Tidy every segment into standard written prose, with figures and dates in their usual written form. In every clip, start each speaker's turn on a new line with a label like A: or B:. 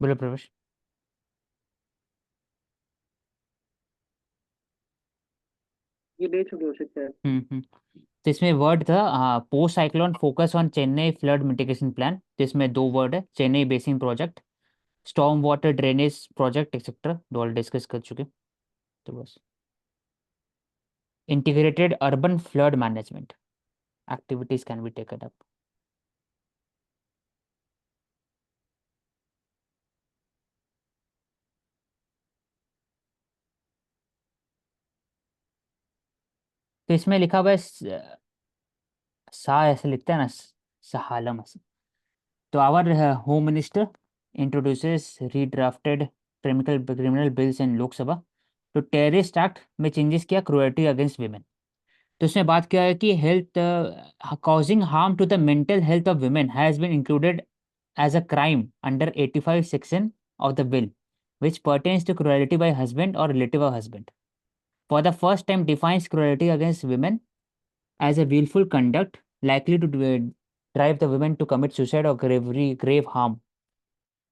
A: बोलो प्रवेश।
B: ये दे चुके हो सकता है।
A: हम्म। तो इसमें वर्ड था, हाँ, post cyclone focus on Chennai flood mitigation plan. तो इसमें दो वर्ड है, Chennai basin project, storm water drainage project etcetera, दो ऑल डिस्कस कर चुके। तो बस, integrated urban flood management activities can be taken up. तो इसमें लिखा हुआ है सा ऐसे लिखते हैं ना, सहालम ऐसे। तो our home minister introduces redrafted criminal bills in Lok Sabha. तो टेररिस्ट एक्ट में चेंजेस किया, क्रुएल्टी अगेंस्ट वीमेन। तो उसमें बात किया है कि health causing harm to the mental health of women has been included as a crime under 85 section of the bill, which pertains to cruelty by husband or relative of husband. For the first time defines cruelty against women as a willful conduct likely to drive the women to commit suicide or grave harm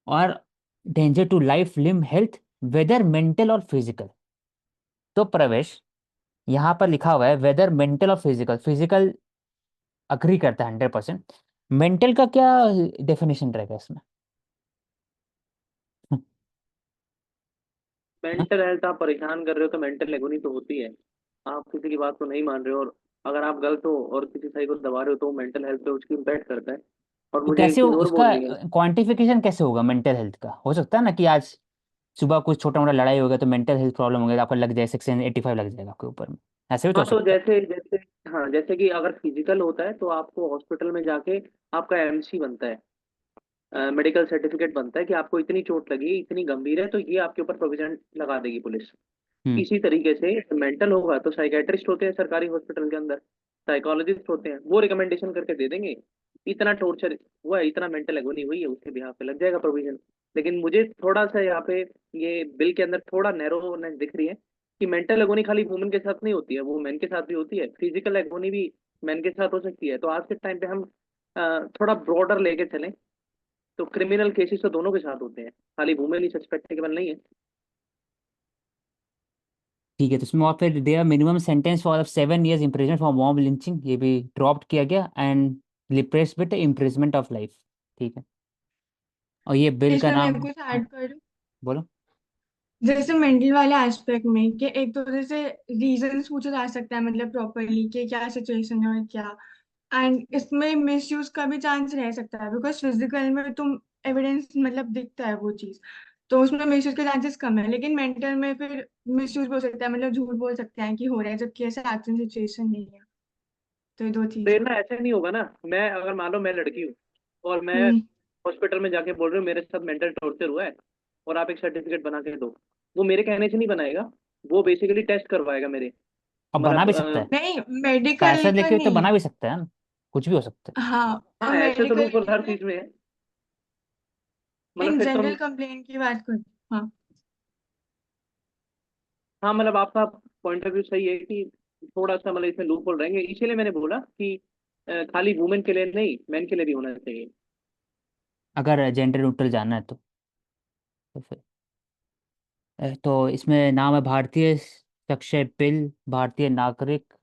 A: or danger to life, limb, health, whether mental और physical. तो प्रवेश, यहाँ पर लिखा हुआ है weather mental और physical. Physical agree करता है 100%। मेंटल का क्या डेफिनेशन रहेगा इसमें? हाँ?
B: मेंटल हेल्थ आप परेशान कर रहे हो तो मेंटल एगोनी तो होती है। आप किसी की बात को नहीं मान रहे हो, और अगर आप गलत हो और किसी सही को दबा रहे हो तो मेंटल हेल्थ पे उसकी इम्पैक्ट करता है। और
A: तो
B: मुझे एक
A: कैसे
B: चीज और
A: उसका
B: बोलनी है।
A: क्वांटिफिकेशन कैसे होगा मेंटल हेल्थ का? हो सकता है ना कि आज सुबह कुछ छोटा मोटा लड़ाई हो गया तो मेंटल हेल्थ प्रॉब्लम हो गया, तो आपका लग जाए सेक्शन 85 लग जाएगा आपके ऊपर में। ऐसे भी तो
B: हाँ
A: हो
B: तो
A: सकता है।
B: जैसे जैसे हाँ, जैसे कि अगर फिजिकल होता है तो आपको हॉस्पिटल में जाके आपका एमसी बनता है, मेडिकल सर्टिफिकेट बनता है कि आपको इतनी चोट लगी, इतनी गंभीर है, तो ये आपके ऊपर प्रोविजन लगा देगी पुलिस।
A: हम्म।
B: इसी तरीके से मेंटल होगा तो साइकेट्रिस्ट होते हैं सरकारी हॉस्पिटल के अंदर, साइकोलॉजिस्ट होते हैं, वो रिकमेंडेशन करके दे देंगे इतना टॉर्चर हुआ है, इतना मेंटल एगोनी हुई है, उसके बिहाफ पे लग जाएगा प्रोविजन। लेकिन मुझे थोड़ा सा यहाँ पे ये बिल के अंदर थोड़ा नैरोनेस दिख रही है कि मेंटल एगोनी खाली वुमेन के साथ नहीं होती है, वो मेन के साथ भी होती है, फिजिकल एगोनी भी मेन के साथ हो सकती है। तो आज के टाइम पे हम थोड़ा ब्रॉडर लेके चलें तो क्रिमिनल केसेस तो दोनों के साथ होते हैं, खाली वुमेन ही सस्पेक्टेबल नहीं है।
A: ठीक है, तो इसमें और फिर दिया minimum sentence for 7 years imprison for mob lynching, ये भी ड्रॉप किया गया, and replace with imprisonment of life. ठीक है। और ये बिल का
C: इसमें मैं
A: नाम?
C: कुछ
A: हाँ,
C: ऐड करूँ?
A: बोलो।
C: जैसे मेंटल वाले एस्पेक्ट में कि एक तो जैसे रीजंस पूछा जा सकता है, मतलब प्रॉपरली कि क्या सिचुएशन है और क्या। एंड इसमें मिसयूज का भी चांस रह सकता है, बिकॉज फिजिकल में तुम एविडेंस मतलब दिखता है वो चीज, तो उसमें मिसयूज के चांसेस कम है। लेकिन मेंटल में फिर मिसयूज भी हो सकता है, मतलब झूठ बोल सकते हैं कि हो रहा है जबकि ऐसा एक्चुअल सिचुएशन नहीं है। तो ये दो
B: तो ये
C: चीजें।
B: ना ऐसे नहीं होगा ना, मैं अगर मान लो मैं लड़की हूँ और मैं
C: हम्म।
B: हॉस्पिटल में जाके बोल रही हूँ मेरे साथ मेंटल टॉर्चर हुआ है और आप एक सर्टिफिकेट बना के दो, वो मेरे कहने से नहीं बनाएगा, वो बेसिकली टेस्ट करवाएगा मेरे।
A: अब बना
B: मतलब
A: भी सकता है,
C: नहीं, मेडिकल
A: पैसा
C: का
A: लेके तो
C: नहीं।
A: बना भी सकता है ना, कुछ भी हो सकता है।
C: हाँ,
B: हाँ
C: अब
B: ऐसे तो
C: मेडिकल
B: लूप
C: की
B: हर
C: नहीं,
B: चीज में है। मतलब
C: इन
B: फिर तो
C: जनरल
B: हम,
C: कंप्लेंट की बात कर। हाँ।
B: हाँ मतलब आपका पॉइंट ऑफ व्यू सही है कि थोड़ा सा मतलब इसमें लूप होल रहेंगे, इसीलिए मैंने बोला कि खाली वुमेन के लिए नहीं, मैन के लिए भी होना चाहिए।
A: अगर जेंडर न्यूट्रल जानना है तो फिर तो इसमें नाम है भारतीय संक्षेप बिल, भारतीय नागरिक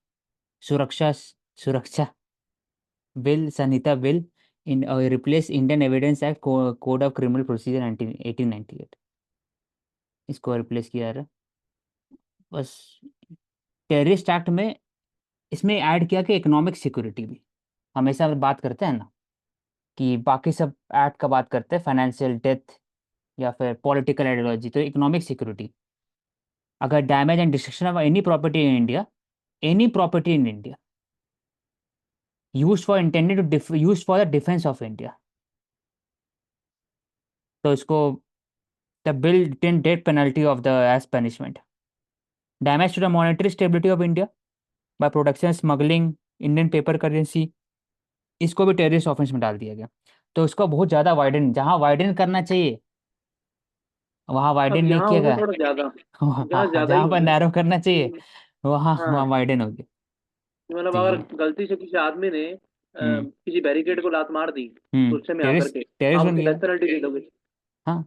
A: सुरक्षा सुरक्षा bill, Samhita bill, in replace Indian evidence act, code of criminal procedure 1898, इसको रिप्लेस किया है बस। टेररिस्ट एक्ट में इसमें ऐड किया कि इकोनॉमिक सिक्योरिटी भी। हमेशा बात करते हैं ना कि बाकी सब एक्ट का बात करते हैं, फाइनेंशियल डेथ या फिर पॉलिटिकल आइडियोलॉजी, तो इकोनॉमिक सिक्योरिटी। अगर damage and destruction of any property in India use for intended to use for the defence of India, तो इसको the bill ten death penalty of the age punishment. Damage to the monetary stability of India by production smuggling Indian paper currency, इसको भी terrorist offence में डाल दिया गया। तो इसको बहुत ज़्यादा वाइडन, जहाँ वाइडन करना चाहिए वहाँ
B: अब
A: वाइडन नहीं
B: यहाँ
A: किया
B: हो गया
A: गया।
B: थोड़ा ज्यादा, यहाँ
A: हाँ,
B: ज्यादा ही
A: जहाँ
B: हो
A: पर
B: गया।
A: नैरो करना चाहिए
B: कि-
A: वहाँ वहाँ
B: हाँ,
A: वाइडन हो गया।
B: मतलब
A: तो
B: अगर
A: ये
B: गलती से किसी आदमी ने
A: हम्म
B: किसी बैरिकेड को लात मार दी गुस्से में आकर
A: टेररिस्ट
B: के,
A: टेररिस्ट
B: आप
A: बन
B: उसे
A: गया।
B: डेथ पेनल्टी दे दोगे।
A: हाँ,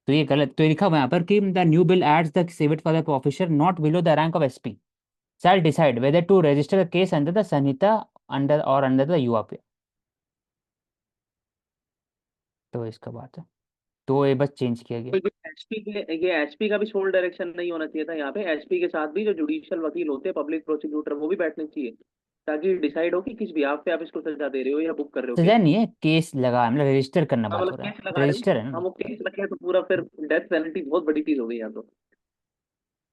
A: तो ये गलत, तो ये लिखा हुआ है यहाँ पर कि the new bill adds the civil for the officer not below the rank of SP shall decide whether to register the case under the Sanhita under the UAP। तो इसका बात है, तो ये बस चेंज किया गया।
B: तो ये एचपी का भी सोल डायरेक्शन नहीं होना चाहिए था यहाँ पे। एचपी के साथ भी जो जुडिशियल वकील होते हैं, पब्लिक प्रोसिक्यूटर, वो भी बैठने चाहिए, ताकि डिसाइड हो कि किस बिहाफ पे आप इसको सजा दे रहे हो या बुक कर रहे हो
A: सजा
B: केस।
A: नहीं है, केस लगा है, मतलब रजिस्टर करना
B: हाँ
A: बात
B: मतलब
A: हो रहा
B: केस
A: है,
B: लगा रहे
A: रजिस्टर है
B: हैं,
A: ना।
B: हम वो केस रखे तो पूरा फिर डेथ पेनल्टी बहुत बड़ी चीज हो गई यहाँ तो।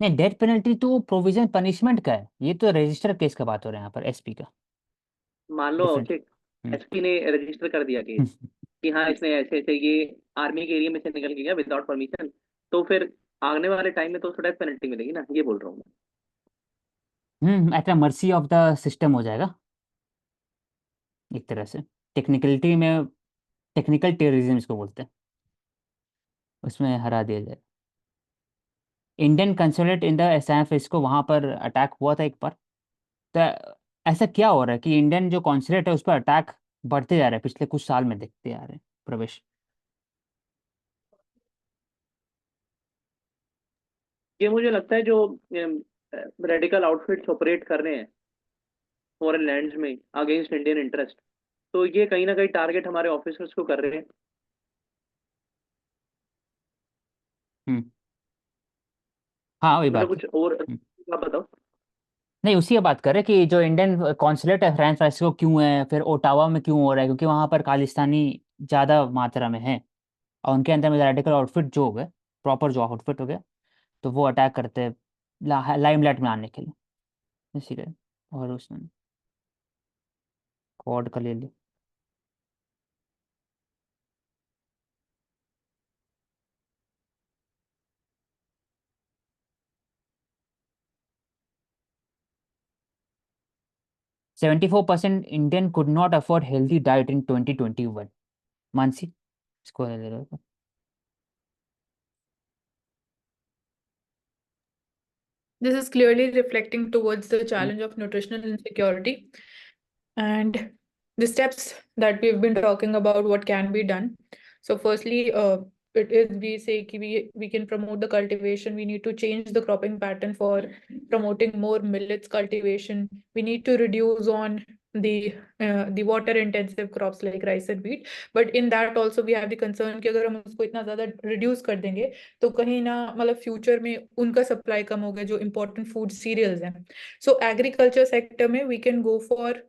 A: नहीं, डेथ पेनल्टी तो प्रोविजन पनिशमेंट का है, ये तो रजिस्टर केस का बात हो रहा है यहाँ पर, एसपी का
B: मान लो
A: डिफरेंट।
B: कि एसपी ने रजिस्टर कर दिया केस कि हाँ इसने ऐसे ऐसे ये आर्मी के एरिया में से निकल गया विदाउट परमिशन, तो फिर आने वाले टाइम में तो उसको डेथ पेनल्टी मिलेगी ना, ये बोल रहा हूँ मैं।
A: At the mercy of the system हो जाएगा एक तरह से, टेक्निकलिटी में, टेक्निकल टेररिज्म इसको बोलते हैं, उसमें हरा दिया जाए। Indian consulate in the SF, इसको वहां पर अटैक हुआ था एक बार। तो ऐसा क्या हो रहा है कि इंडियन जो कॉन्सुलेट है उस पर अटैक बढ़ते जा रहे हैं पिछले कुछ साल में, देखते आ रहे हैं प्रवेश।
B: ये मुझे लगता है जो रेडिकल आउटफिट्स ऑपरेट कर रहे हैं फॉरेन लैंड्स में अगेंस्ट इंडियन इंटरेस्ट, तो ये कहीं ना कहीं टारगेट हमारे ऑफिसर्स को कर रहे हैं।
A: हम्म। हाँ वही
B: मतलब
A: बात है।
B: कुछ और
A: हम्म।
B: आप बताओ।
A: नहीं, उसी की बात कर रहे हैं कि जो इंडियन कॉन्सुलेट है फ्रांस फ्रांसिस्को क्यों है, फिर ओटावा में क्यों हो रहा है, क्योंकि वहाँ पर खालिस्तानी ज़्यादा मात्रा में है, और उनके अंदर में रेडिकल आउटफिट जो हो गए, प्रॉपर जो आउटफिट हो गया, तो वो अटैक करते हैं लाइमलाइट में आने के लिए, इसीलिए। और उसने कॉड का ले लिया। 74% Indian could not afford healthy diet in 2021। Mansi, इसको ले लो।
D: This is clearly reflecting towards the challenge of nutritional insecurity and the steps that we've been talking about, what can be done. So firstly, it is, we say ki we can promote the cultivation. We need to change the cropping pattern for promoting more millets cultivation. We need to reduce on the water intensive crops like rice and wheat. But in that also we have the concern कि अगर हम उसको इतना ज़्यादा reduce कर देंगे तो कहीं ना मतलब फ्यूचर में उनका सप्लाई कम होगा जो इम्पोर्टेंट फूड सीरियल्स हैं। सो एग्रीकल्चर सेक्टर में we can go for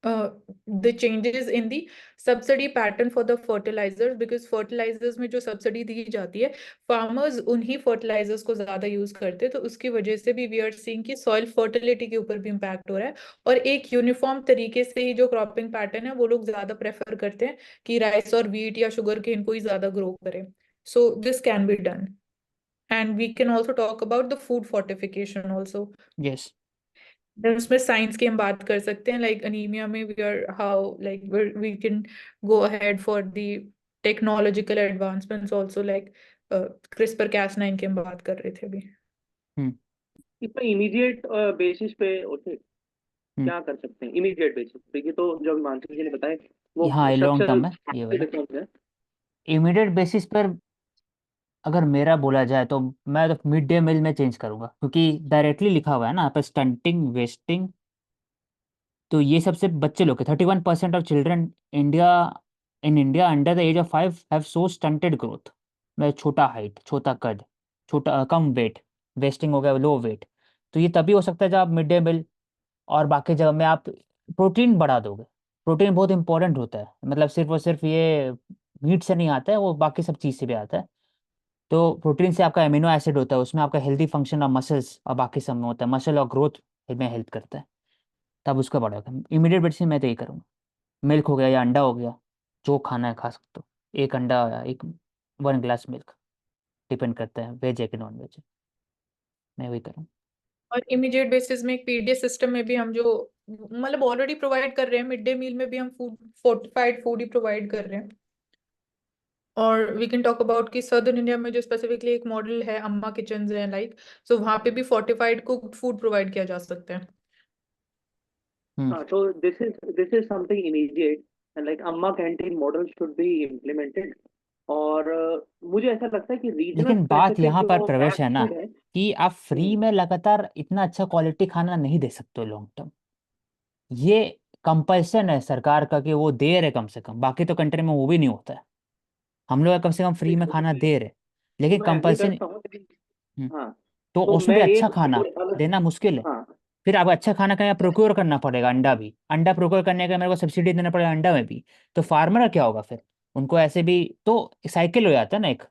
D: the changes in the subsidy pattern for the fertilizers, because fertilizers में जो सब्सिडी दी जाती है फार्मर्स उन्हीं फर्टिलाइजर्स को ज्यादा यूज करते हैं, तो उसकी वजह से भी वी आर सीइंग कि सॉइल फर्टिलिटी के ऊपर भी इम्पैक्ट हो रहा है। और एक यूनिफॉर्म तरीके से ही जो क्रॉपिंग पैटर्न है वो लोग ज्यादा प्रेफर करते हैं कि राइस और व्हीट या शुगर केन को ही ज्यादा ग्रो करें। So this can be done and we can also talk about the food fortification also.
A: Yes.
D: then उसमें साइंस की हम बात कर सकते हैं, लाइक अनीमिया में we are how like we can go ahead for the technological advancements also, like CRISPR cas9 की हम बात कर रहे थे अभी।
B: इस पे इमीडिएट बेसिस पे ओके
A: हम्म।
B: क्या कर सकते हैं इमीडिएट बेसिस पे? ये तो जो मानसिक जी ने बताया वो
A: हाँ, लॉन्ग
B: स्ट्रक्चरल
A: टर्म है ये वाला।
B: है।
A: इमीडिएट बेसिस पर अगर मेरा बोला जाए तो मैं तो मिड डे मील में चेंज करूंगा, क्योंकि डायरेक्टली लिखा हुआ है ना यहाँ पे, स्टंटिंग वेस्टिंग। तो ये सबसे बच्चे लोग के 31% of children India under the age of 5 have so stunted growth, मतलब छोटा हाइट, छोटा कद, छोटा कम वेट, वेस्टिंग हो गया, लो वेट। तो ये तभी हो सकता है जब आप मिड डे मील और बाकी जगह में आप प्रोटीन बढ़ा दोगे। प्रोटीन बहुत इंपॉर्टेंट होता है, मतलब सिर्फ और सिर्फ ये मीट से नहीं आता है, वो बाकी सब चीज़ से भी आता है। तो प्रोटीन से आपका एमिनो एसिड होता है, उसमें आपका हेल्दी फंक्शन ऑफ मसल्स और बाकी सब में होता है, मसल और ग्रोथ में हेल्प करता है, तब उसका बड़ा होगा। इमीडिएट बेसिस में तो यही करूँगा। मिल्क हो गया या अंडा हो गया, जो खाना है खा सकते हो, एक अंडा या एक 1 ग्लास मिल्क, डिपेंड करता है वेज है कि नॉन वेज है, मैं वही करूँ।
D: और इमीडिएट बेसिस में एक पीडीएस सिस्टम में भी हम जो मतलब ऑलरेडी प्रोवाइड कर रहे हैं, मिड डे मील में भी हम फूड फोर्टिफाइड फूड ही प्रोवाइड कर रहे हैं। और वी कैन टॉक अबाउट कि सदर्न इंडिया में जो स्पेसिफिकली एक मॉडल है अम्मा किचन है लाइक, सो वहाँ पे भी फोर्टिफाइड कुक्ड फूड प्रोवाइड किया जा सकता है।
B: हाँ तो this is something immediate and like Amma canteen model should be implemented और मुझे ऐसा लगता है कि रीजनल
A: लेकिन बात
B: स्पेसिफिक
A: यहाँ पर
B: जो
A: प्रवेश
B: मैप
A: है ना
B: फूड है।
A: कि आप फ्री में लगातार इतना अच्छा क्वालिटी खाना नहीं दे सकते लॉन्ग टर्म। ये कंपल्सन है सरकार का कि वो दे रहे कम से कम, बाकी तो कंट्री में वो भी नहीं होता है। हम लोग कम से कम फ्री
B: नहीं,
A: में
B: वो तो
A: खाना दे रहे,
B: वो
A: लेकिन
B: मैं एग्री
A: कंपल्सन।
B: करता हूँ, लेकिन
A: हम्म,
B: हाँ,
A: तो
B: तो
A: उसमें
B: मैं
A: भी अच्छा
B: एक
A: खाना
B: और अलग।
A: देना मुश्किल है।
B: हाँ
A: फिर अब अच्छा खाना कहीं प्रोक्योर करना पड़ेगा, अंडा भी, अंडा प्रोक्योर करने का मेरे को सब्सिडी देना पड़ेगा अंडा में भी। तो फार्मर का क्या होगा फिर? उनको ऐसे भी तो साइकिल हो जाता है ना, एक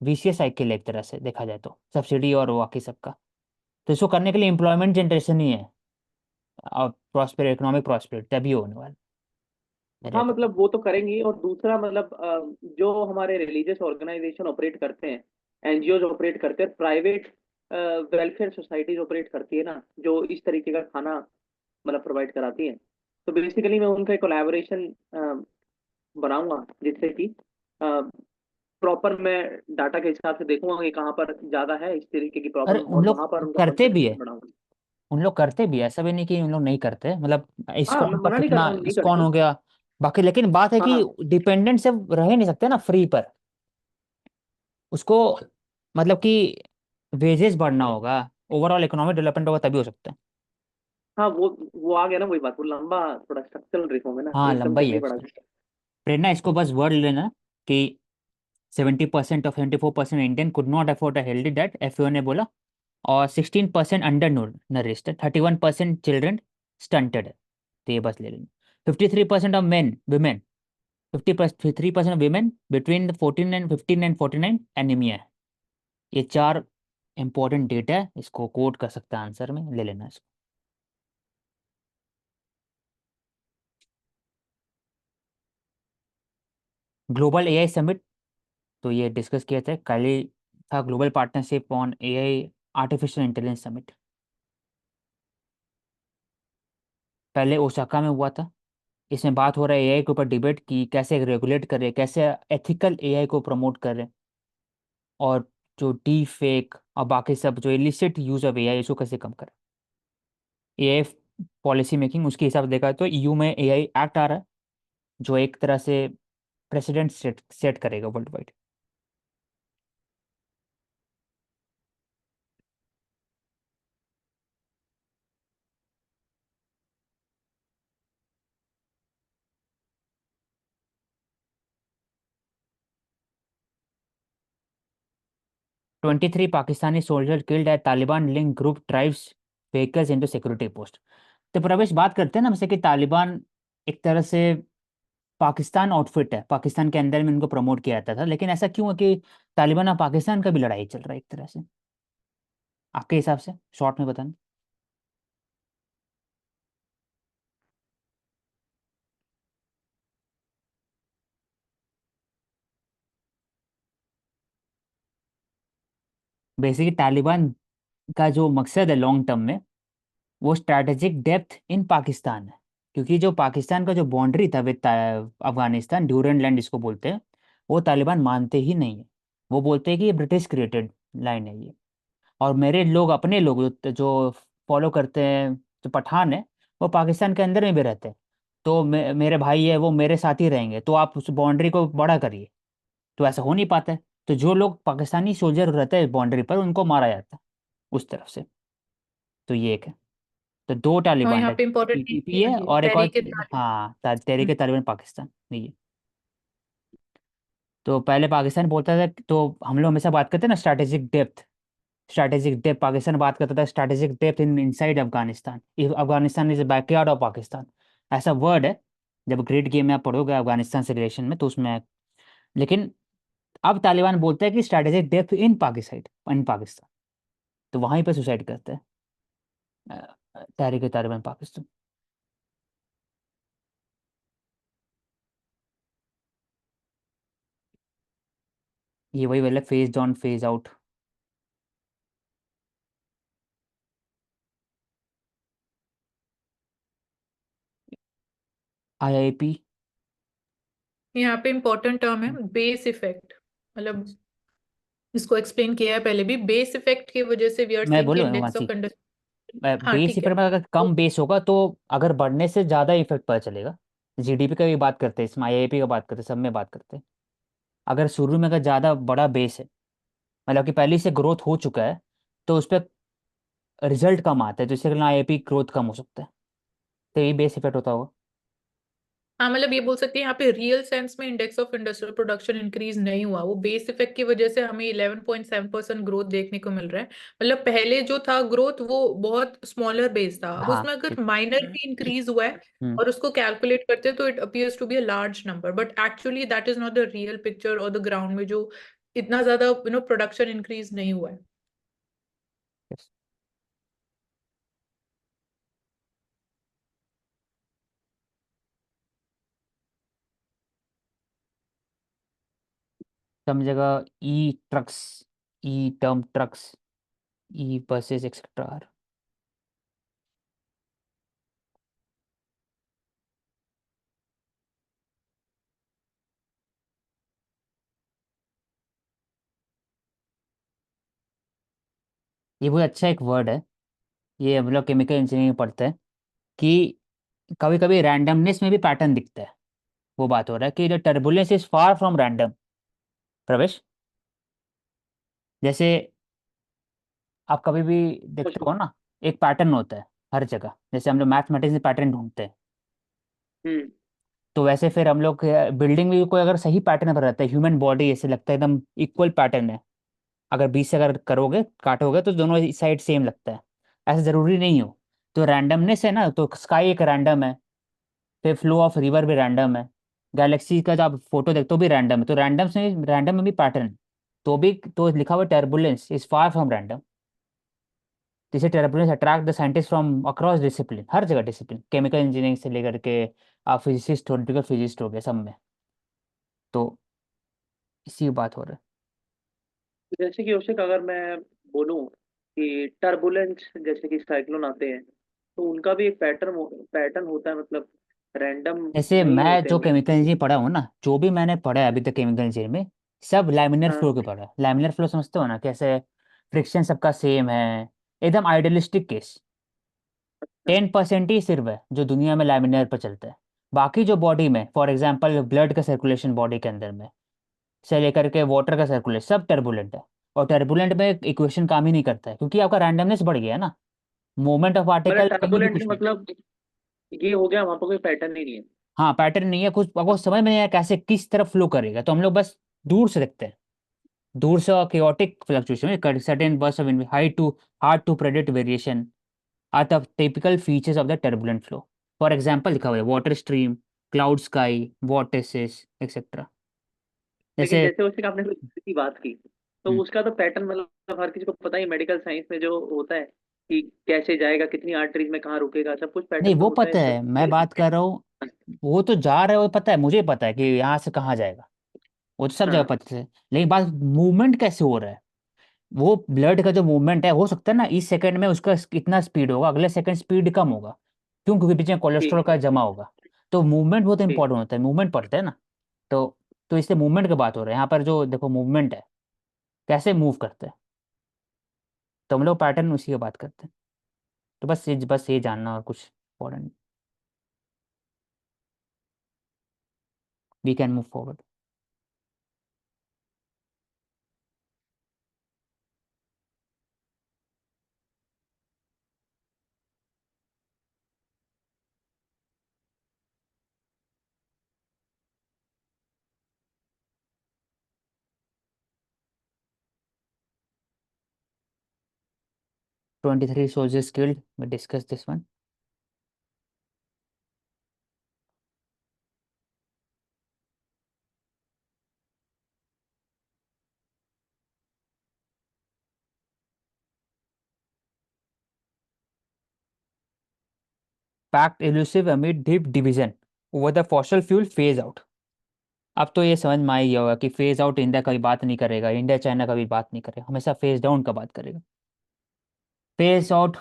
A: वीसीएस साइकिल एक तरह से देखा जाए तो, सब्सिडी और बाकी सबका। तो इसको करने के लिए एम्प्लॉयमेंट जनरेशन ही है और प्रॉस्पर इकोनॉमिक प्रॉस्पेरिटी तभी होने वाला मेरे
B: हाँ,
A: अकॉर्डिंग।
B: मतलब वो तो करेंगी, और दूसरा मतलब जो हमारे रिलीजियस ऑर्गेनाइजेशन ऑपरेट करते हैं, एनजीओ ऑपरेट करते हैं, प्राइवेट वेलफेयर सोसाइटीज ऑपरेट करती है ना, जो इस तरीके का खाना मतलब प्रोवाइड कराती है, तो बेसिकली मैं उनका कोलैबोरेशन बनाऊंगा, जिससे कि प्रॉपर मैं डाटा के हिसाब से देखूंगा कि कहाँ पर ज्यादा है इस तरीके की
A: अरे
B: प्रॉब्लम,
A: उन
B: और
A: लोग
B: वहां पर उनका
A: करते भी
B: कंसंट्रेशन
A: है,
B: बढ़ाऊंगा।
A: उन लोग करते भी है, ऐसा भी नहीं कि उन लोग नहीं करते, मतलब
B: हाँ, मैं
A: इस्कॉन का
B: मना नहीं कर
A: कितना,
B: रहा हूँ, नहीं
A: इस्कॉन
B: करते।
A: हो गया बाकी। लेकिन बात है कि
B: हाँ
A: डिपेंडेंट से रह ही नहीं सकते ना फ्री पर। उसको मतलब कि वेजेस बढ़ना होगा, ओवरऑल इकोनॉमिक डेवलपमेंट होगा तभी हो सकता है।
B: हाँ, वो आ गया ना, वही बात, वो लंबा थोड़ा स्ट्रक्चरल रिफॉर्म है ना,
A: हाँ
B: एकदम
A: लंबा ही है
B: जल्दी बढ़ा
A: उसका।
B: के।
A: प्रेरणा इसको बस वर्ड लेना कि 70% of 74% Indian could not afford a healthy diet, FAO ने बोला। और 16% अंडर नरिश्ड है, 31% चिल्ड्रन स्टंटेड है। तो ये बस ले लेना। 53% of main women, 53% of women between 14 and 49 anaemia है। ये चार इंपॉर्टेंट डेटा है, इसको कोट कर सकता है आंसर में, ले लेना इसको। ग्लोबल एआई समिट, तो ये डिस्कस किया था कल ही, था global partnership on AI artificial intelligence summit. पहले ओसाका में हुआ था। इसमें बात हो रहा है एआई के ऊपर डिबेट की कैसे रेगुलेट करें, कैसे एथिकल एआई को प्रमोट करें, और जो डी फेक और बाकी सब जो इलिसिट यूज ऑफ एआई इसको कैसे कम करें। एआई पॉलिसी मेकिंग उसके हिसाब से देखा तो ईयू में एआई एक्ट आ रहा है, जो एक तरह से प्रेसिडेंट सेट करेगा world wide. 23 Pakistani soldier killed at Taliban link group drives vehicles into security post. तो प्रवेश बात करते हैं ना हमसे कि तालिबान एक तरह से पाकिस्तान आउटफिट है, पाकिस्तान के अंदर में इनको प्रमोट किया जाता था, लेकिन ऐसा क्यों है कि तालिबान और पाकिस्तान का भी लड़ाई चल रहा है एक तरह से, आपके हिसाब से शॉर्ट में बताना। बेसिकली तालिबान का जो मकसद है लॉन्ग टर्म में, वो स्ट्रैटेजिक डेप्थ इन पाकिस्तान है। क्योंकि जो पाकिस्तान का जो बाउंड्री था विद अफगानिस्तान, ड्यूरन लैंड जिसको बोलते हैं, वो तालिबान मानते ही नहीं है। वो बोलते हैं कि ये ब्रिटिश क्रिएटेड लाइन है ये, और मेरे लोग, अपने लोग जो फॉलो करते हैं, जो पठान है, वो पाकिस्तान के अंदर में भी रहते हैं। तो मेरे भाई है वो मेरे साथ ही रहेंगे, तो आप उस बाउंड्री को बड़ा करिए। तो ऐसा हो नहीं पाता है। तो जो लोग पाकिस्तानी सोल्जर रहते हैं बाउंड्री पर, उनको मारा जाता है उस तरफ से। तो ये एक है। तो दो
D: और
A: तालिबान
D: यहाँ
A: है,
D: पे इम्पोर्टेंट
A: टीटीपी है
D: ये
A: और एक और,
D: तहरीक तालिबान।
A: हाँ तहरीक
D: हम्म,
A: तालिबान पाकिस्तान नहीं है। तो पहले पाकिस्तान बोलता था, तो हम लोग हमेशा बात करते हैं ना strategic depth, strategic depth Pakistan बात करता था, strategic depth in inside Afghanistan, if Afghanistan is backyard of Pakistan, ऐसा वर्ड है। जब ग्रेट गेम में आप पढ़ोगे अफगानिस्तान से रिलेशन में तो उसमें है। लेकिन अब तालिबान बोलता है कि स्ट्रैटेजिक डेप्थ इन पाकिस्तान, तो वहीं पे सुसाइड करते हैं तहरीक तालिबान पाकिस्तान। ये वही वाला phase on phase out, IIP.
D: यहाँ पे इम्पोर्टेंट टर्म है बेस इफेक्ट। मतलब इसको एक्सप्लेन किया है पहले भी, बेस इफेक्ट की वजह से वी आर
A: मैं
D: सीइंग
A: बोलूँ
D: इंडेक्स
A: वांसी,
D: ऑफ अंडरस्टैंडिंग। हाँ
A: बेस
D: ठीक है।
A: इफेक्ट में अगर
D: तो
A: कम बेस होगा तो अगर बढ़ने से ज़्यादा इफेक्ट पता चलेगा। जीडीपी का भी बात करते हैं इसमें, आईआईपी का बात करते हैं, सब में बात करते हैं। अगर शुरू में अगर ज़्यादा बड़ा बेस है, मतलब कि पहले से ग्रोथ हो चुका है, तो उस पर रिजल्ट कम आता है, तो इससे आईआईपी ग्रोथ कम हो सकता है। तो यही बेस इफेक्ट होता होगा।
D: हाँ, मतलब ये बोल सकते हैं यहाँ पे रियल सेंस में index of industrial production increase नहीं हुआ, वो बेस इफेक्ट की वजह से हमें 11.7% ग्रोथ देखने को मिल रहा है। मतलब पहले जो था ग्रोथ वो बहुत स्मॉलर बेस था, अब
A: हाँ।
D: उसमें अगर माइनर भी इंक्रीज हुआ है
A: हम्म।
D: और उसको कैलकुलेट करते हैं तो it appears to be a large number, but actually that is not the real picture और द ग्राउंड में जो इतना ज्यादा प्रोडक्शन इंक्रीज नहीं हुआ है।
A: yes। सब जगह ई ट्रक्स, ई term trucks, e buses etcetera. ये बहुत अच्छा एक वर्ड है, ये हम लोग केमिकल इंजीनियरिंग में पढ़ते हैं कि कभी कभी रैंडमनेस में भी पैटर्न दिखता है। वो बात हो रहा है कि the turbulence is far from random. प्रवेश, जैसे आप कभी भी देखते हो ना, एक पैटर्न होता है हर जगह, जैसे हम लोग मैथमेटिक्स में पैटर्न ढूंढते हैं,
B: हम्म।
A: तो वैसे फिर हम लोग बिल्डिंग में भी कोई अगर सही पैटर्न पर रहता है, ह्यूमन बॉडी ऐसे लगता है एकदम इक्वल पैटर्न है, अगर बीच से अगर करोगे काटोगे तो दोनों साइड सेम लगता है। ऐसा जरूरी नहीं हो। तो रैंडमनेस है ना, तो स्काई एक रैंडम है, फिर फ्लो ऑफ रिवर भी रैंडम है, गैलेक्सी का जब आप फोटो देखते हो भी रैंडम है, तो रैंडम में भी पैटर्न है। तो भी तो लिखा हुआ turbulence is far from random. जैसे turbulence attract the scientist from across discipline, हर जगह डिसिप्लिन, केमिकल इंजीनियरिंग से लेकर के आप फिजिसिस्ट थ्योरेटिकल फिजिस्ट हो गए सब में। तो इसी की बात हो रहा है।
B: जैसे कि औशक, अगर मैं बोलूं कि टर्बुलेंस जैसे कि साइक्लोन आते हैं, तो उनका भी एक पैटर्न होता है, मतलब रैंडम
A: जैसे
B: नहीं
A: मैं
B: होते
A: जो
B: हैं।
A: केमिकल इंजीनियरिंग पढ़ा हूँ ना, जो भी मैंने पढ़ा है अभी तक केमिकल इंजीनियरिंग में, सब लैमिनर
B: हाँ।
A: फ्लो के पढ़ा है। लैमिनर फ्लो समझते हो ना, कैसे फ्रिक्शन सबका सेम है, एकदम आइडियलिस्टिक केस।
B: हाँ।
A: 10% ही सिर्फ है जो दुनिया में लैमिनर पर चलता है। बाकी जो बॉडी में, फॉर एग्जांपल ब्लड का सर्कुलेशन बॉडी के अंदर में से लेकर के वाटर का सर्कुलेशन, सब टर्बुलेंट है। और टर्बुलेंट में इक्वेशन काम ही नहीं करता है, क्योंकि आपका रैंडमनेस बढ़ गया है ना, मूवमेंट ऑफ
B: मतलब
A: पार्टिकल कहीं भी
B: टर्बुलेंट
A: कुछ भी।
B: मतलब ये हो गया, वहां पर कोई पैटर्न ही नहीं है।
A: हाँ, पैटर्न नहीं है कुछ, आपको समझ में नहीं आया कैसे किस तरफ फ्लो करेगा, तो हम लोग बस दूर से देखते हैं। दूर से chaotic fluctuation, certain bursts of high to hard to predict variation are the typical features of the turbulent flow. For example लिखा हुआ है water stream, cloud sky, vortices, etc.
B: लेकिन
A: जैसे
B: जैसे उससे आपने की बात की, तो
A: हम्म,
B: उसका तो पैटर्न मतलब हर किसी को पता ही, मेडिकल साइंस में जो होता है कि कैसे जाएगा, कितनी आर्टरीज में कहाँ रुकेगा, सब कुछ
A: नहीं
B: पैटर्न तो
A: वो
B: होता है
A: पता
B: इसका।
A: है, मैं बात कर रहा हूँ, वो तो जा रहा है वो पता है, मुझे पता है कि यहाँ से कहाँ जाएगा, वो तो सब जगह
B: हाँ।
A: पता है। लेकिन बात मूवमेंट कैसे हो रहा है, वो ब्लड का जो मूवमेंट है, हो सकता है ना इस सेकंड में उसका कितना स्पीड होगा, अगले सेकंड स्पीड कम होगा, क्यों? क्योंकि पीछे कोलेस्ट्रॉल
B: ठीक
A: का जमा होगा। तो मूवमेंट बहुत
B: ठीक।
A: इंपॉर्टेंट होता है, मूवमेंट पड़ता है ना। तो तो इससे मूवमेंट की बात हो रही है यहाँ पर, जो देखो मूवमेंट है कैसे मूव करते हैं, तो हम लोग पैटर्न उसी की बात करते हैं। तो बस ये जानना और कुछ important. We can move forward. 23 soldiers killed, we discussed this one. Packed elusive amid deep division over the fossil fuel phase out. अब तो ये समझ में आ ही गया होगा कि फेज आउट इंडिया कभी बात नहीं करेगा, इंडिया चाइना कभी बात नहीं करेगा, हमेशा फेज डाउन का बात करेगा। Phase out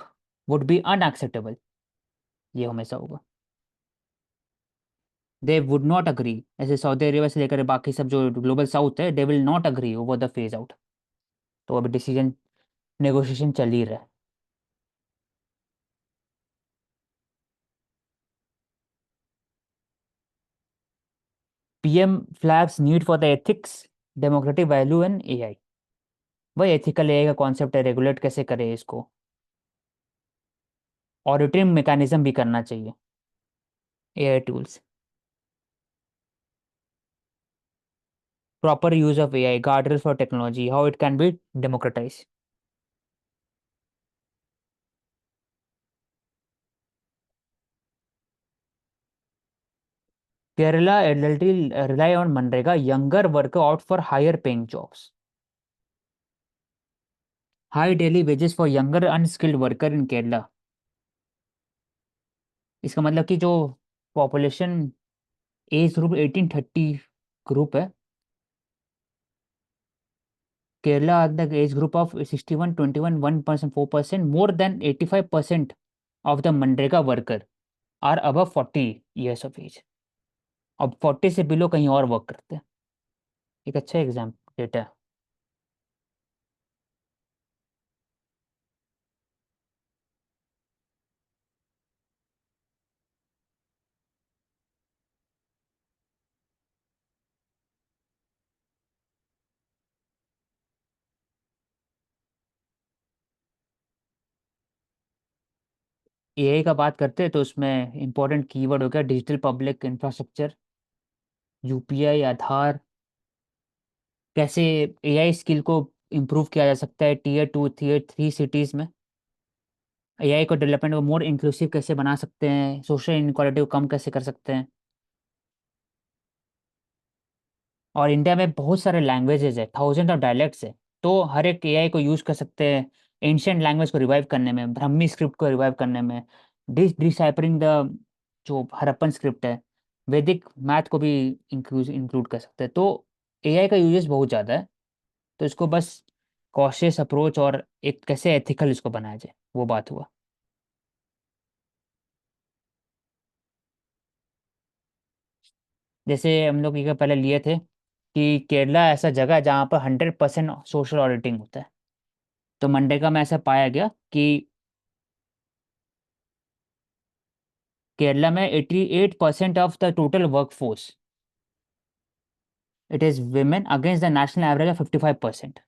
A: would be unacceptable, ये हमेशा होगा। दे वुड नॉट अग्री, ऐसे सऊदी अरेबिया से लेकर बाकी सब जो ग्लोबल साउथ है, they will not agree over the phase out. तो अभी डिसीजन नेगोशिएशन चल ही रहा है। PM flags need for the ethics democratic value in AI, वही एथिकल एआई का कॉन्सेप्ट है, रेगुलेट कैसे करें इसको, ऑडिटिंग मैकेनिज्म भी करना चाहिए AI tools, proper use of AI, guardrails for technology, how it can be democratized. Kerala adultly rely on Manrega, younger worker out for higher paying jobs. High daily wages for younger unskilled worker in Kerala. इसका मतलब कि जो population age group 1830 group है, Kerala the age group of 61 21 1% 4% more than 85% of the MNREGA worker are above 40 years of age. अब 40 से below कहीं और work करते हैं। एक अच्छा एग्जाम डेटा है। एआई का बात करते हैं तो उसमें इंपॉर्टेंट कीवर्ड हो गया डिजिटल पब्लिक इंफ्रास्ट्रक्चर, यूपीआई, आधार, कैसे एआई स्किल को इम्प्रूव किया जा सकता है टीयर 2 टीयर 3 सिटीज़ में, एआई को डेवलपमेंट को मोर इंक्लूसिव कैसे बना सकते हैं, सोशल इनक्वालिटी को कम कैसे कर सकते हैं। और इंडिया में बहुत सारे लैंग्वेजेस है, थाउजेंड ऑफ डायलेक्ट्स है, तो हर एक एआई को यूज़ कर सकते हैं एंशियंट लैंग्वेज को रिवाइव करने में, ब्राह्मी स्क्रिप्ट को रिवाइव करने में, डिसाइफरिंग द जो हड़प्पन स्क्रिप्ट है, वैदिक मैथ को भी इंक्लूड कर सकते हैं। तो एआई का यूजेस बहुत ज़्यादा है, तो इसको बस कॉशियस अप्रोच और एक कैसे एथिकल इसको बनाया जाए वो बात हुआ। जैसे हम लोग ये पहले लिए थे कि केरला ऐसा जगह है जहाँ पर 100% सोशल ऑडिटिंग होता है, तो मनरेगा में ऐसा पाया गया कि केरला में 88% of the total workforce it is women against the national average of 55%।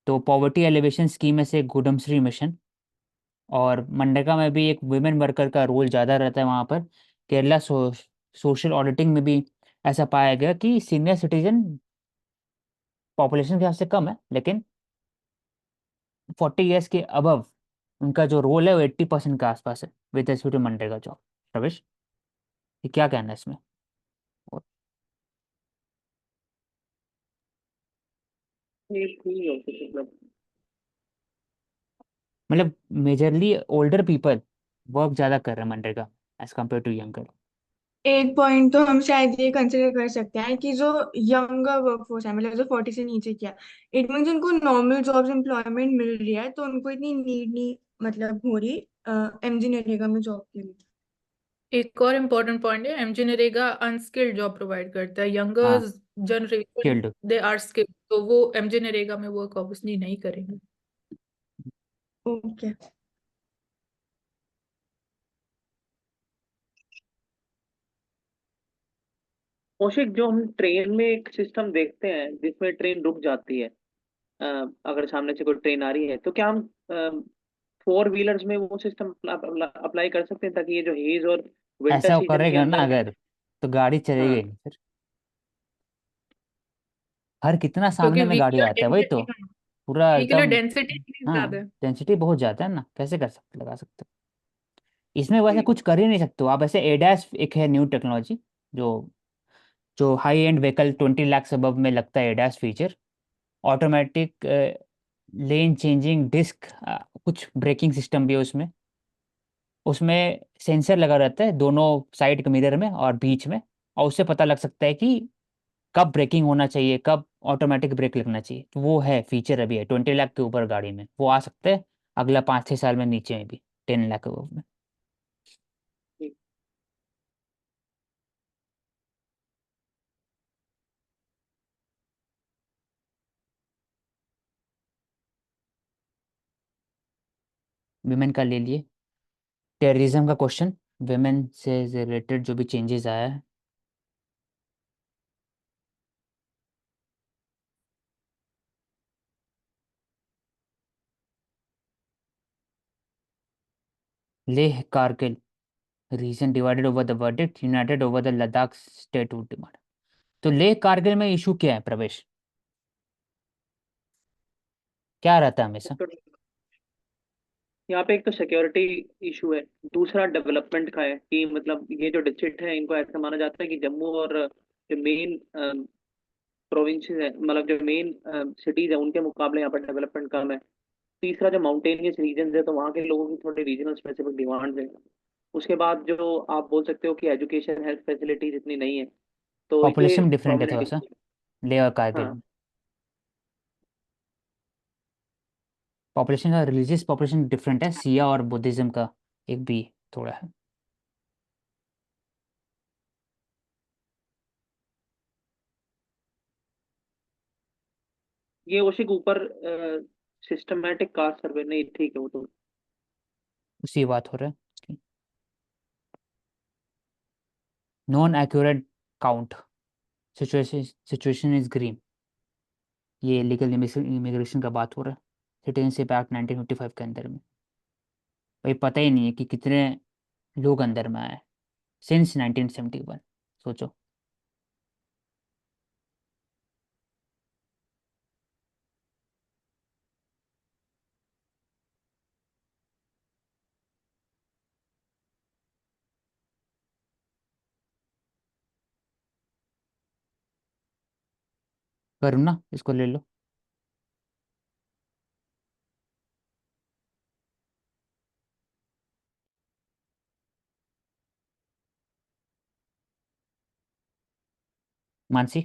A: तो पॉवर्टी एलिवेशन स्कीम में से गुडमश्री मिशन और मनरेगा में भी एक वुमेन वर्कर का रोल ज़्यादा रहता है वहाँ पर। केरला सोशल ऑडिटिंग में भी ऐसा पाया गया कि सीनियर सिटीजन पॉपुलेशन के हिसाब से कम है, लेकिन 40 ईयर्स के अबव उनका जो रोल है वो 80% के आसपास है विद रेस्पेक्ट टू मनरेगा जॉब। रविश, ये क्या कहना है इसमें? और
B: ये ठीक है मतलब।
A: मतलब मेजरली ओल्डर पीपल वर्क ज़्यादा कर रहे हैं MNREGA as compared to younger.
C: एक पॉइंट तो हम शायद ये कंसिडर कर सकते हैं कि जो यंगर वर्कफोर्स है, मतलब जो 40 से नीचे किया, इट मीन्स उनको नॉर्मल जॉब्स एम्प्लॉयमेंट मिल रही है, तो उनको इतनी नीड नहीं मतलब हो रही एमजी नरेगा में जॉब के लिए।
D: एक और इम्पोर्टेंट पॉइंट है, MG NREGA unskilled job provide करता है,
A: हाँ,
D: younger generation
A: skilled.
D: They are skilled, तो वो एमजी नरेगा में वर्क ऑब्वियसली नहीं करेंगे।
C: ओके।
B: कौशिक, जो हम ट्रेन में एक सिस्टम देखते हैं जिसमें ट्रेन रुक जाती है, अगर सामने से कोई ट्रेन आ रही है, तो क्या हम फोर व्हीलर्स में वो सिस्टम अप्लाई कर सकते हैं ताकि ये जो हेज और विंटर
A: ऐसा वो
B: सीजन के
A: करेगा ना
B: अंदर।
A: अगर, तो गाड़ी चलेगी
B: हाँ,
A: ही नहीं फिर। हर कितना
D: क्योंकि
A: सामने में गाड़ी आता है, वही तो पूरा
D: व्हीकुलर
A: एकदम।
D: डेंसिटी इतनी
A: हाँ,
D: ज्यादा है।
A: डेंसिटी बहुत ज़्यादा है ना, कैसे कर सकते लगा सकते हो? इसमें वैसे
B: जी।
A: कुछ कर ही नहीं सकते हो आप। ऐसे एडैस एक है न्यू टेक्नोलॉजी, जो जो high end vehicle 20 lakh above में लगता है ADAS feature, automatic lane changing disc, कुछ ब्रेकिंग सिस्टम भी है उसमें। उसमें सेंसर लगा रहता है दोनों साइड के मिरर में और बीच में, और उससे पता लग सकता है कि कब ब्रेकिंग होना चाहिए, कब ऑटोमेटिक ब्रेक लगना चाहिए। तो वो है फीचर, अभी है 20 लाख के ऊपर गाड़ी में, वो आ सकता है अगला 5 6 साल में नीचे में भी 10 लाख के ऊपर में।
B: जी।
A: विमेन का ले लिए, टेररिज्म का क्वेश्चन, विमेन से रिलेटेड जो भी चेंजेस आया है। Leh Kargil region divided over the verdict united over the Ladakh statehood demand. तो लेह कारगिल में इशू क्या है प्रवेश, क्या रहता है हमेशा?
B: तो यहाँ पे एक तो सिक्योरिटी इशू है, दूसरा डेवलपमेंट का है कि मतलब ये जो डिस्ट्रिक्ट है इनको ऐसा माना जाता है कि जम्मू और जो मेन प्रोविंस है, मतलब जो मेन सिटीज है उनके मुकाबले यहाँ पर डेवलपमेंट कम है। तीसरा जो माउंटेनियस रीजन है तो वहाँ के लोगों की थोड़ी रीजनल स्पेसिफिक डिमांड्स है। उसके बाद जो आप बोल सकते हो कि एजुकेशन हेल्थ फैसिलिटीज इतनी नहीं है, तो ये
A: पॉपुलेशन डिफरेंट है थोड़ा
B: प्रॉब्लमेटिक।
A: सा लेह और कारगिल
B: हाँ।
A: में। पॉपुलेशन का रिलीजियस पॉपुलेशन डिफरेंट है, सिया और बुद्धिज्म का एक भी थोड़ा है।
B: ये उसी के ऊपर सिस्टमेटिक कास्ट सर्वे नहीं, ठीक है वो तो।
A: उसी बात हो रहा है। Non accurate count, situation is green. ये लीगल इमिग्रेशन का बात हो रहा है सिटीजनशिप एक्ट 1955 के अंदर में। भाई पता ही नहीं है कि कितने लोग अंदर में आए सिंस 1971, सोचो। करूँ ना, इसको ले लो। Mansi.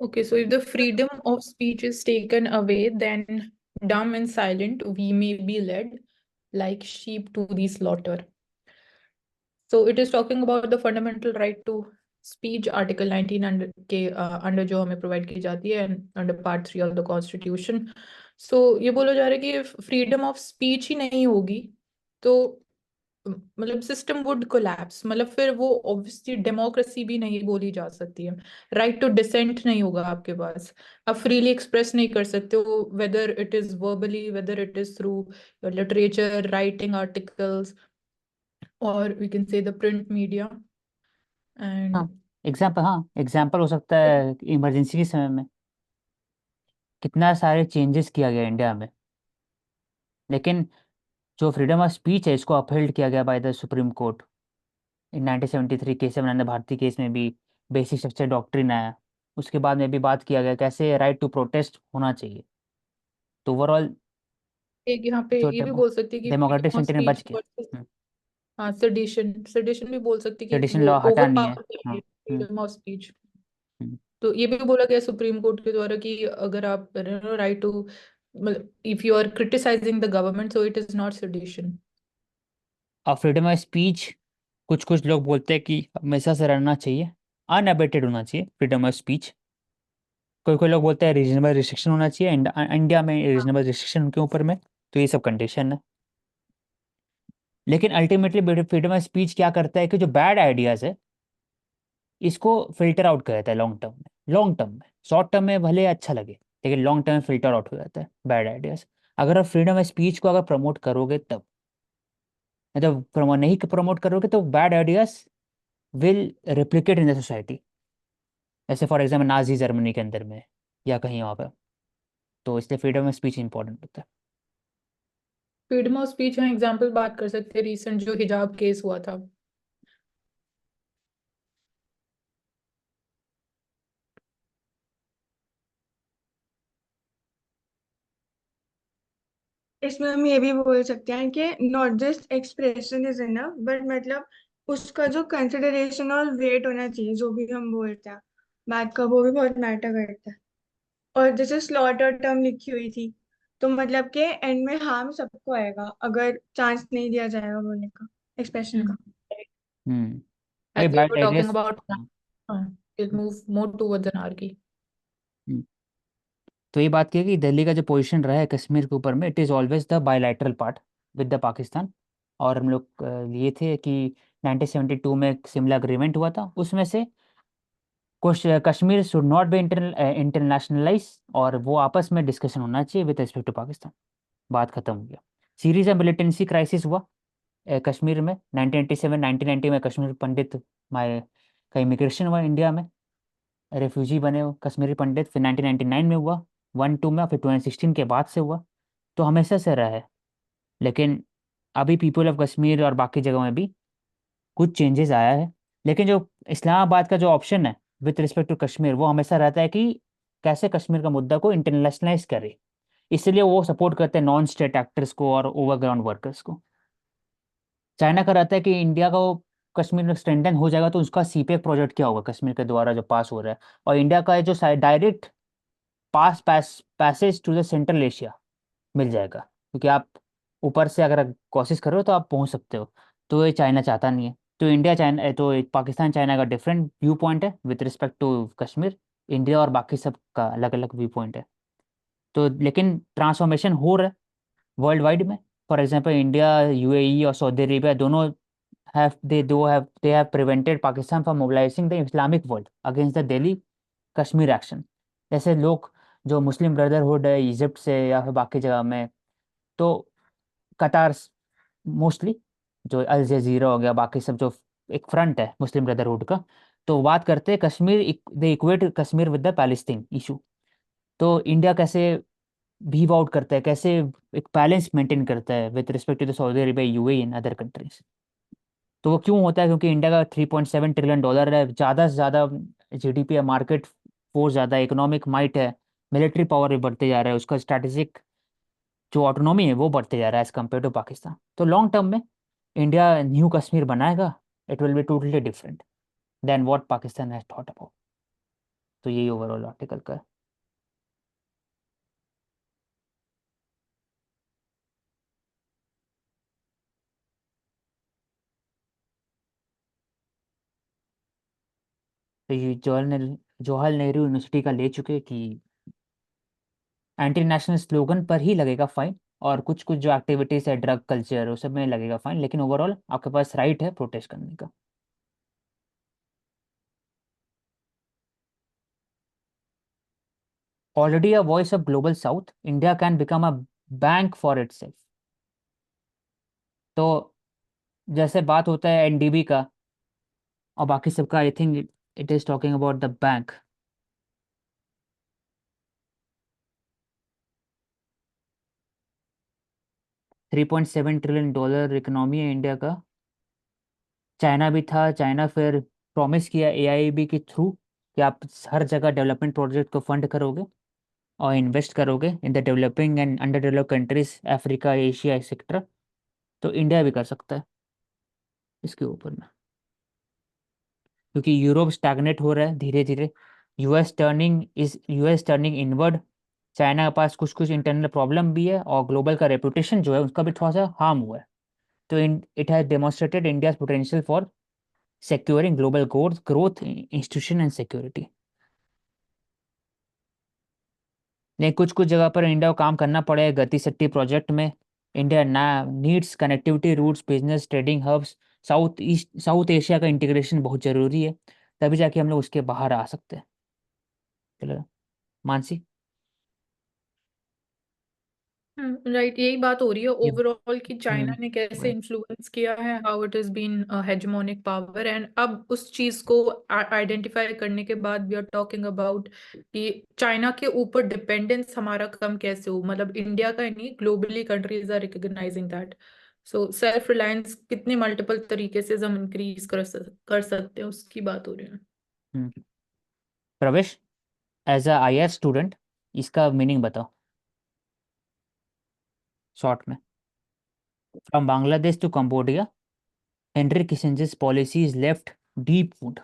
D: Okay, so if the freedom of speech is taken away, then dumb and silent we may be led like sheep to the slaughter. So it is talking about the fundamental right to speech, Article 19 under जो हमें provide की जाती है under part 3 of the constitution. So ये बोला जा रहा है कि फ्रीडम ऑफ स्पीच ही नहीं होगी तो मतलब सिस्टम वुड कोलैप्स, मतलब फिर वो ऑब्वियसली डेमोक्रेसी भी नहीं बोली जा सकती है। राइट टू डिसेंट नहीं होगा आपके पास, आप फ्रीली एक्सप्रेस नहीं कर सकते हो, whether it is verbally, whether it is through literature, writing articles, और we can say the print media and.
A: हाँ एग्जाम्पल हो सकता है इमरजेंसी के समय में कितना सारे चेंजेस किया गया इंडिया में, लेकिन जो फ्रीडम ऑफ स्पीच है इसको अपहेल्ड किया गया by the Supreme Court in 1973 Keshavananda Bharati case में भी। बेसिक स्ट्रक्चर डॉक्ट्रिन आया, उसके बाद में भी बात किया गया कैसे राइट टू प्रोटेस्ट होना चाहिए। तो ओवरऑल
D: एक यहाँ पे
A: जो
D: ये भी बोल सकती है कि
A: डेमोक्रेटिक
D: फ्रीडम ऑफ
A: सेंटिमेंट बच
D: स्पीच वर्सेस,
A: गया।
D: हाँ सेडिशन, सेडिशन भी बोल सकती है कि
A: ट्रेडिशन
D: वो
A: लॉ हटा
D: ओवर
A: नहीं है।
D: पावर
A: हाँ।
D: करेंगे
A: हम्म,
D: फ्रीडम ऑफ स्पीच।
A: हम्म।
D: तो ये भी बोला गया सुप्रीम कोर्ट के द्वारा कि अगर आप right to, if you are criticising the government so it is not sedition.
A: और फ्रीडम ऑफ स्पीच कुछ कुछ लोग बोलते हैं कि हमेशा से रहना चाहिए, अनअबेटेड होना चाहिए फ्रीडम ऑफ स्पीच। कोई कोई लोग बोलते हैं रीजनेबल रिस्ट्रिक्शन होना चाहिए, इंडिया में रीजनेबल रिस्ट्रिक्शन के ऊपर में। तो ये सब कंडीशन है, लेकिन अल्टीमेटली फ्रीडम ऑफ स्पीच क्या करता है कि जो बैड आइडियाज है इसको फिल्टर आउट कर देता है लॉन्ग टर्म में। लॉन्ग टर्म में, शॉर्ट टर्म में भले अच्छा लगे लेकिन लॉन्ग टर्म में फिल्टर आउट हो जाता है बैड आइडियाज। अगर आप फ्रीडम ऑफ स्पीच को अगर प्रमोट करोगे तब, मतलब प्रमोट नहीं प्रमोट करोगे तो bad ideas will replicate in the society, जैसे फॉर एग्जाम्पल नाजी जर्मनी के अंदर में या कहीं वहाँ पर। तो इसलिए फ्रीडम ऑफ स्पीच इंपॉर्टेंट होता है।
D: फ्रीडम ऑफ स्पीच हम एग्जांपल बात कर सकते हैं, रिसेंट जो हिजाब केस हुआ था।
C: इसमें हम ये भी बोल सकते हैं कि not just expression is enough, but मतलब उसका जो कंसिडरेशन और वेट होना चाहिए, जो भी हम बोलते हैं बात का, वो भी बहुत मैटर करता है। और जैसे स्लॉटर टर्म लिखी हुई थी, तो मतलब के एंड में हार्म सबको आएगा अगर चांस नहीं दिया जाएगा बोलने का, एक्सप्रेशन का।
A: हम्म। भाई
D: as we
A: bad
D: were talking
A: ideas.
D: About, it move more towards anarchy.
A: तो ये बात की है कि दिल्ली का जो पोजीशन रहा है कश्मीर के ऊपर में, it is always the bilateral part with the Pakistan. और हम लोग ये थे कि 1972 में एक शिमला अग्रीमेंट हुआ था, उसमें से कुछ Kashmir should not be internationalise और वो आपस में डिस्कशन होना चाहिए विद रिस्पेक्ट टू पाकिस्तान। बात खत्म हो गया। सीरीज ऑफ मिलिटेंसी क्राइसिस हुआ कश्मीर में 1987 1990 में। कश्मीर पंडित माय का इमिग्रेशन हुआ इंडिया में, रेफ्यूजी बने वो कश्मीरी पंडित। फिर 1999 में हुआ, 1-2 में, फिर 2016 के बाद से हुआ। तो हमेशा से रहा है। लेकिन अभी पीपल ऑफ कश्मीर और बाकी जगहों में भी कुछ चेंजेस आया है। लेकिन जो इस्लामाबाद का जो ऑप्शन है विथ रिस्पेक्ट टू कश्मीर, वो हमेशा रहता है कि कैसे कश्मीर का मुद्दा को इंटरनेशनलाइज करे। इसलिए वो सपोर्ट करते हैं नॉन स्टेट एक्टर्स को और ओवरग्राउंड वर्कर्स को। चाइना का रहता है कि इंडिया का वो कश्मीर में स्ट्रेंथन हो जाएगा तो उसका सीपेक प्रोजेक्ट क्या होगा कश्मीर के द्वारा जो पास हो रहा है। और इंडिया का है जो direct passage to the central Asia मिल जाएगा, क्योंकि आप ऊपर से अगर कोशिश करो तो आप पहुंच सकते हो। तो ये चाइना चाहता नहीं है। तो इंडिया चाइना तो पाकिस्तान चाइना का डिफरेंट व्यू पॉइंट है with respect to Kashmir. India और बाकी सब का अलग अलग व्यू पॉइंट है। तो लेकिन ट्रांसफॉर्मेशन हो रहा है वर्ल्ड वाइड में। फॉर एग्जांपल इंडिया, यूएई और सऊदी अरेबिया दोनों have prevented Pakistan from mobilizing the Islamic world against the Delhi Kashmir action. जैसे लोग जो मुस्लिम ब्रदरहुड है इजिप्ट से या फिर बाकी जगह में, तो कतार मोस्टली, जो अल जजीरा हो गया, बाकी सब जो एक फ्रंट है मुस्लिम ब्रदरहुड का, तो बात करते हैं Kashmir, they equate Kashmir with the Palestine issue. तो इंडिया कैसे वीव आउट करता है, कैसे एक बैलेंस मेंटेन करता है with respect to the Saudi Arabia, UAE and other countries. तो वो क्यों होता है? क्योंकि इंडिया का $3.7 ट्रिलियन है, ज़्यादा से ज़्यादा जीडीपी है, मार्केट फोर्स ज़्यादा, इकोनॉमिक माइट है, मिलिट्री पावर भी बढ़ते जा रहा है, उसका स्ट्रैटेजिक जो ऑटोनॉमी है वो बढ़ते जा रहा है एज कम्पेयर टू पाकिस्तान। तो लॉन्ग टर्म में इंडिया न्यू कश्मीर बनाएगा, it will be totally different than what Pakistan has thought about. तो यही ओवरऑल आर्टिकल का है। तो ये जवाहर नेहरू यूनिवर्सिटी का ले चुके कि एंटी नेशनल स्लोगन पर ही लगेगा फाइन, और कुछ कुछ जो एक्टिविटीज है ड्रग कल्चर उस सब में लगेगा फाइन, लेकिन ओवरऑल आपके पास राइट है प्रोटेस्ट करने का। Already a voice of global south, India can become a bank for itself. तो जैसे बात होता है एनडीबी का और बाकी सबका, I think it is talking about the bank. $3.7 trillion economy है इंडिया का। चाइना भी था, चाइना फिर प्रॉमिस किया एआईबी के थ्रू कि आप हर जगह डेवलपमेंट प्रोजेक्ट को फंड करोगे और इन्वेस्ट करोगे in the developing and under developed countries, Africa, Asia etcetera. तो इंडिया भी कर सकता है इसके ऊपर में, क्योंकि यूरोप स्टैग्नेट हो रहा है धीरे धीरे। US turning inward. चाइना के पास कुछ कुछ इंटरनल प्रॉब्लम भी है और ग्लोबल का रेपुटेशन जो है उसका भी थोड़ा सा हार्म हुआ है। तो it has demonstrated India potential for securing global growth, institution and security। लेकिन कुछ कुछ जगह पर इंडिया को काम करना पड़ेगा गति शक्ति प्रोजेक्ट में। इंडिया ना needs connectivity routes, business, trading hubs, South Asia का इंटीग्रेशन बहुत जरूरी है, तभी जाके हम लोग उसके बाहर आ सकते हैं। चलो मानसी।
D: राइट, यही बात हो रही है
A: ये
D: ओवरऑल कि चाइना ने कैसे
A: right।
D: इन्फ्लुएंस किया है, how it is been hegemonic power. And अब उस चीज को आइडेंटिफाई करने के बाद वी आर टॉकिंग अबाउट कि चाइना के ऊपर डिपेंडेंस हमारा कम कैसे हो, मतलब इंडिया का ही नहीं, globally countries are recognising that. So self reliance कितने मल्टीपल तरीके से हम इंक्रीज कर सकते हैं उसकी बात हो रही है।
A: Hmm, Pravesh, as a IAS student इसका मीनिंग बताओ शॉर्ट में। From Bangladesh to Cambodia, Henry Kissinger's policies left deep वुड।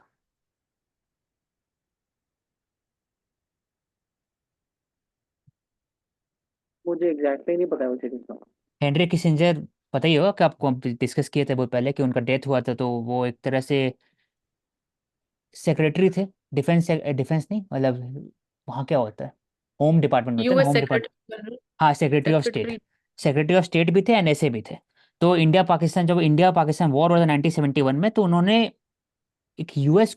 B: मुझे एग्जैक्टली नहीं पता है उसे किसका।
A: हेनरी किसिंजर पता ही होगा कि आपको हम डिस्कस किए थे बहुत पहले कि उनका डेथ हुआ था, तो वो एक तरह से सेक्रेटरी थे, डिफेंस डिफेंस नहीं मतलब वहाँ क्या होता है, होम डिपार्टमेंट होता है ना,
D: यूएस
A: होम डिपार्टमेंट।
D: सेक्रेटरी
A: हाँ, secretary of state.
D: Secretary
A: secretary of state भी थे, एनएसए भी थे। तो इंडिया पाकिस्तान वॉर हुआ था 1971 में, तो उन्होंने एक यूएस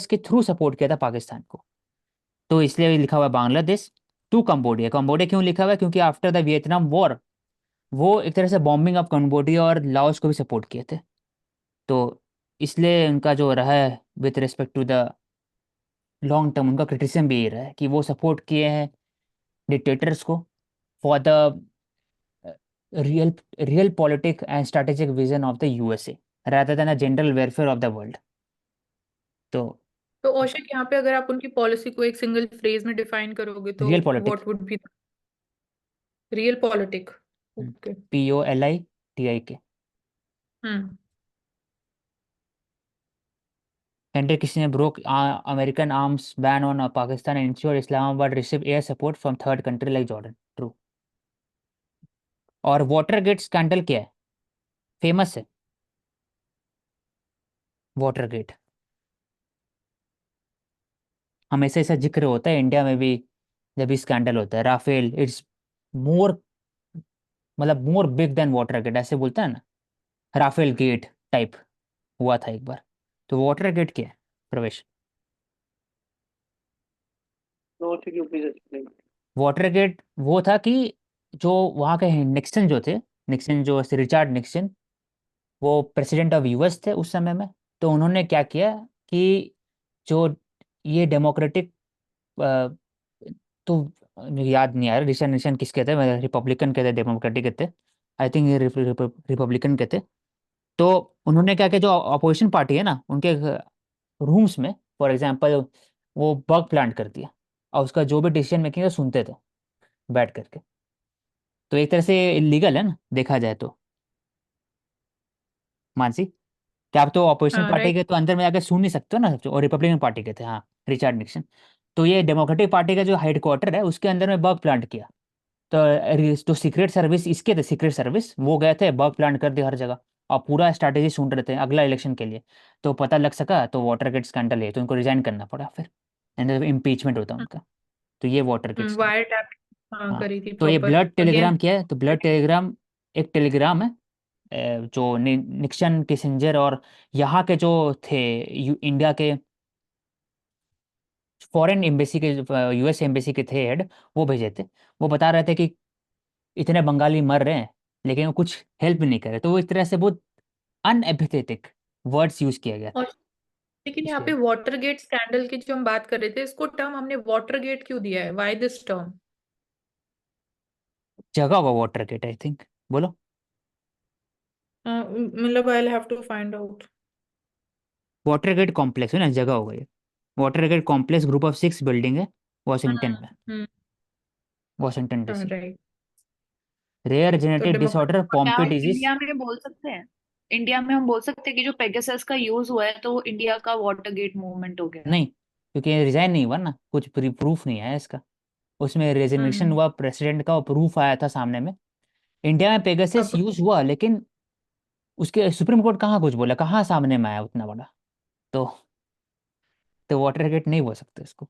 A: के थ्रू सपोर्ट किया था पाकिस्तान को। तो इसलिए लिखा हुआ है बांग्लादेश टू कंबोडिया। कंबोडिया क्यों लिखा हुआ है? क्योंकि आफ्टर द वियतनाम वॉर वो एक तरह से बॉम्बिंग ऑफ कंबोडिया और लाओस को भी सपोर्ट किए थे, तो इसलिए उनका जो रहा है with respect to the long term, उनका क्रिटिसिज्म भी ये रहा है कि वो सपोर्ट किए हैं डिक्टेटर्स को for the real real politic and strategic vision of the USA rather than a general welfare of the world. तो
D: तो औशक, यहाँ पे अगर आप उनकी पॉलिसी को एक सिंगल फ्रेज में डिफाइन करोगे तो
A: real politic,
D: what would be real politic? Okay.
A: POLITIK।
D: Hmm
A: country किसी ने broke American arms ban on Pakistan and ensure Islamabad receive air support from third country like Jordan. True. और water gate scandal क्या है? Famous है water gate, हमेशा ऐसा जिक्र होता है इंडिया में भी जब भी स्कैंडल होता है। राफेल इट्स मोर, मतलब more big than Watergate, ऐसे बोलता है ना, राफेल गेट टाइप हुआ था एक बार। तो वाटर गेट क्या है Pravesh?
B: No you please explain.
A: Watergate वो था कि जो वहाँ के निक्सन जो थे, निक्सन जो रिचार्ड निक्सन, वो प्रेसिडेंट ऑफ यूएस थे उस समय में। तो उन्होंने क्या किया कि जो ये डेमोक्रेटिक, तो मुझे याद नहीं आ रहा रिशन निशन किसके थे, रिपब्लिकन के थे डेमोक्रेटिक के थे, आई थिंक ये रिपब्लिकन के थे। तो उन्होंने क्या किया, जो अपोजिशन पार्टी है ना उनके रूम्स में फॉर एग्जांपल वो बग प्लांट कर दिया, और उसका जो भी डिसीजन मेकिंग है सुनते थे बैठ करके। तो एक तरह से इलीगल है ना देखा जाए तो, मानसी, क्या आप तो अपोजिशन
D: हाँ,
A: पार्टी
D: राइट।
A: के तो अंदर में जाकर सुन नहीं सकते हो ना, और रिपब्लिकन पार्टी के थे हाँ, रिचर्ड निक्सन। तो ये डेमोक्रेटिक पार्टी का जो हेडक्वार्टर है उसके अंदर में बग प्लांट किया। तो जो सीक्रेट सर्विस इसके थे, सीक्रेट सर्विस वो गए थे, बग प्लांट कर दिया हर जगह, और पूरा स्ट्रैटेजी सुन रहे थे अगला इलेक्शन के लिए। तो पता लग सका, तो वाटर गेट स्कैंडल है, तो उनको रिजाइन करना पड़ा फिर, एंड इम्पीचमेंट होता उनका। तो ये Watergate scandal.
D: Wiretap हाँ
A: हाँ,
D: करी थी
A: तो ये
D: प्रॉपर
A: ब्लड
D: अगेन।
A: टेलीग्राम क्या है? तो ब्लड टेलीग्राम एक टेलीग्राम है जो निक्सन, किसिंजर और यहाँ के जो थे इंडिया के फॉरेन एम्बेसी के, यूएस एम्बेसी के थे हेड, वो भेजे थे। वो बता रहे थे कि इतने बंगाली मर रहे हैं लेकिन वो कुछ हेल्प नहीं करे, तो वो इस तरह से बहुत अनएपिथेटिक वर्ड्स यूज किया गया था
D: और लेकिन यहाँ
A: इसलिए।
D: पे वाटर गेट स्कैंडल की जो हम बात कर रहे थे, इसको टर्म हमने वाटर गेट क्यों दिया है? Why this term?
A: जगह होगा वाटर गेट आई थिंक, बोलो।
D: मतलब I have to find out.
A: Watergate complex है ना, जगह होगा ये। Watergate complex group of 6 building है वॉशिंगटन में,
D: hmm
A: Washington DC.
D: Right.
A: Rare
D: तो
A: जेनेटिक डिसऑर्डर
D: डेमोक्रेटिक
E: क्या
A: पॉम्पी
E: हम
A: डिजीज।
E: इंडिया में बोल सकते हैं, इंडिया में हम बोल सकते हैं कि जो पेगासस का यूज हुआ है तो वो इंडिया का वाटरगेट मूवमेंट हो गया?
A: नहीं, क्योंकि रिजाइन नहीं हुआ ना, कुछ प्रूफ नहीं है इसका। उसमें रेजिग्नेशन
D: हम्म
A: हुआ प्रेसिडेंट का, और प्रूफ आया था सामने में। इंडिया में पेगासस
D: अब
A: यूज हुआ लेकिन उसके सुप्रीम कोर्ट कहाँ कुछ बोला, कहाँ सामने में आया उतना बड़ा। तो तो वाटर गेट नहीं बोल सकते इसको,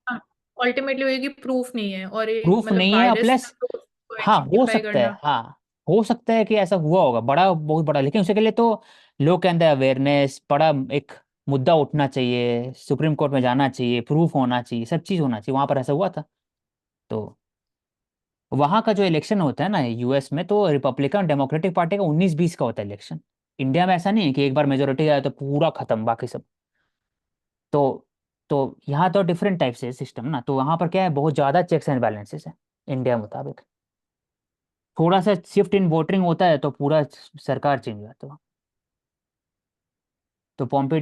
D: अल्टीमेटली वही कि प्रूफ नहीं है, और एक
A: प्रूफ
D: मतलब
A: नहीं है,
D: वायरस
A: प्लस
D: तो उसको
A: हाँ हो
D: आइडेंटिफाई
A: सकता है,
D: करना।
A: हाँ हो सकता है कि ऐसा हुआ होगा बड़ा, बहुत बड़ा, लेकिन उसके लिए तो लोग के अंदर अवेयरनेस, बड़ा एक मुद्दा उठना चाहिए, सुप्रीम कोर्ट में जाना चाहिए, प्रूफ होना चाहिए, सब चीज़ होना चाहिए, वहां पर ऐसा हुआ था। तो वहां का जो इलेक्शन होता है ना यूएस में, तो रिपब्लिकन डेमोक्रेटिक पार्टी का 19-20 का होता है इलेक्शन। इंडिया में ऐसा नहीं है कि एक बार मेजोरिटी आए तो पूरा खत्म बाकी सब। तो यहाँ तो डिफरेंट टाइप से सिस्टम ना, तो वहां पर क्या है, बहुत ज्यादा चेक्स एंड बैलेंसेस है इंडिया मुताबिक। थोड़ा सा शिफ्ट इन वोटिंग होता है तो पूरा सरकार चेंज हो जाता है। तो पॉम्पे